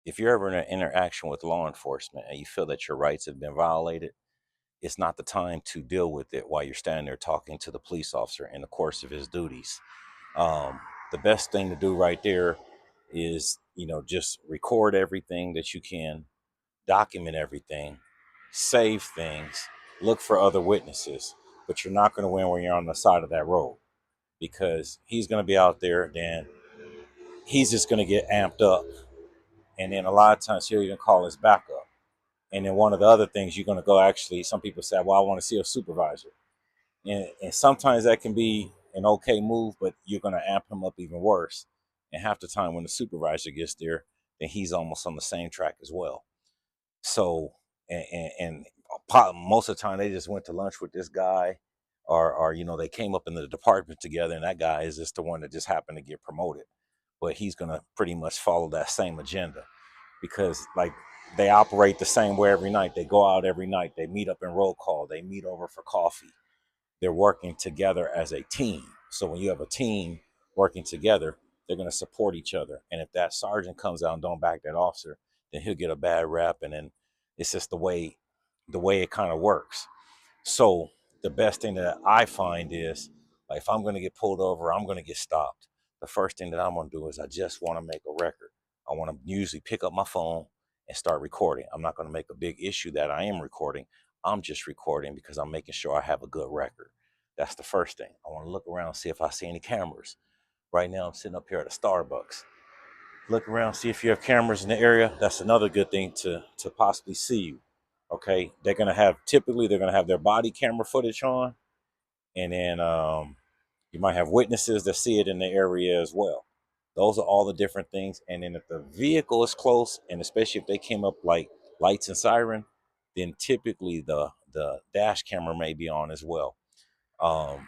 if you're ever in an interaction with law enforcement and you feel that your rights have been violated, it's not the time to deal with it while you're standing there talking to the police officer in the course of his duties. Um, the best thing to do right there is, just record everything that you can, document everything, save things, look for other witnesses, but you're not going to win when you're on the side of that road because he's going to be out there, then he's just going to get amped up. And then a lot of times he'll even call his backup. And then one of the other things you're going to go actually, some people say, well, I want to see a supervisor. And sometimes that can be an okay move, but you're going to amp him up even worse. And half the time when the supervisor gets there, then he's almost on the same track as well. So, and most of the time they just went to lunch with this guy, or they came up in the department together, and that guy is just the one that just happened to get promoted. But he's going to pretty much follow that same agenda because, like, they operate the same way every night. They go out every night. They meet up in roll call. They meet over for coffee. They're working together as a team. So when you have a team working together, they're going to support each other. And if that sergeant comes out and don't back that officer, then he'll get a bad rep. And then it's just the way it kind of works. So the best thing that I find is, like, if I'm going to get pulled over, I'm going to get stopped. The first thing that I'm going to do is I just want to make a record. I want to usually pick up my phone and start recording. I'm not going to make a big issue that I am recording. I'm just recording because I'm making sure I have a good record. That's the first thing. I want to look around and see if I see any cameras. Right now, I'm sitting up here at a Starbucks. Look around, see if you have cameras in the area. That's another good thing to possibly see you. Okay, they're gonna have their body camera footage on, and then you might have witnesses that see it in the area as well. Those are all the different things. And then if the vehicle is close, and especially if they came up like lights and siren, then typically the dash camera may be on as well. Um,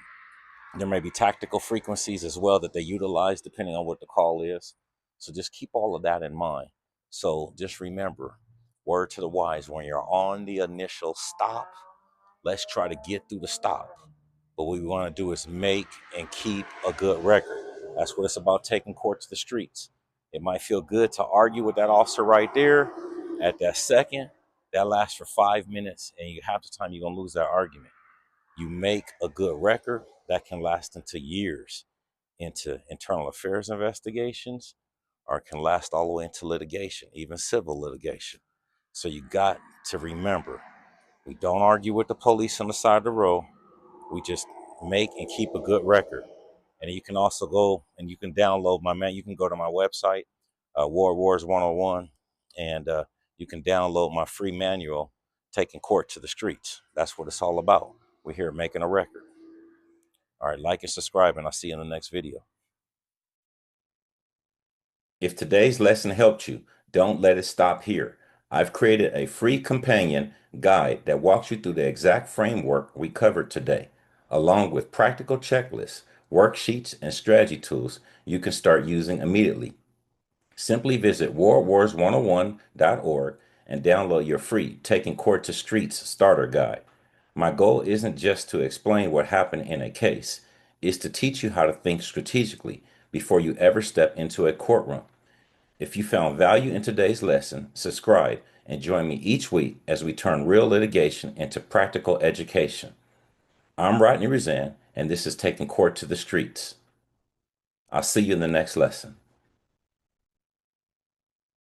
there may be tactical frequencies as well that they utilize depending on what the call is. So just keep all of that in mind. So just remember, word to the wise, when you're on the initial stop, let's try to get through the stop. But what we want to do is make and keep a good record. That's what it's about, taking court to the streets. It might feel good to argue with that officer right there at that second. That lasts for 5 minutes, and you half the time you're going to lose that argument. You make a good record that can last into years, into internal affairs investigations, or it can last all the way into litigation, even civil litigation. So you got to remember, we don't argue with the police on the side of the road. We just make and keep a good record. And you can also go and you can download you can go to my website, War Wars 101, and you can download my free manual, Taking Court to the Streets. That's what it's all about. We're here making a record. All right, like and subscribe, and I'll see you in the next video. If today's lesson helped you, don't let it stop here. I've created a free companion guide that walks you through the exact framework we covered today, along with practical checklists, worksheets, and strategy tools you can start using immediately. Simply visit warwars101.org and download your free Taking Court to Streets starter guide. My goal isn't just to explain what happened in a case, it's to teach you how to think strategically before you ever step into a courtroom. If you found value in today's lesson, subscribe and join me each week as we turn real litigation into practical education. I'm Rodney Rizan, and this is Taking Court to the Streets. I'll see you in the next lesson.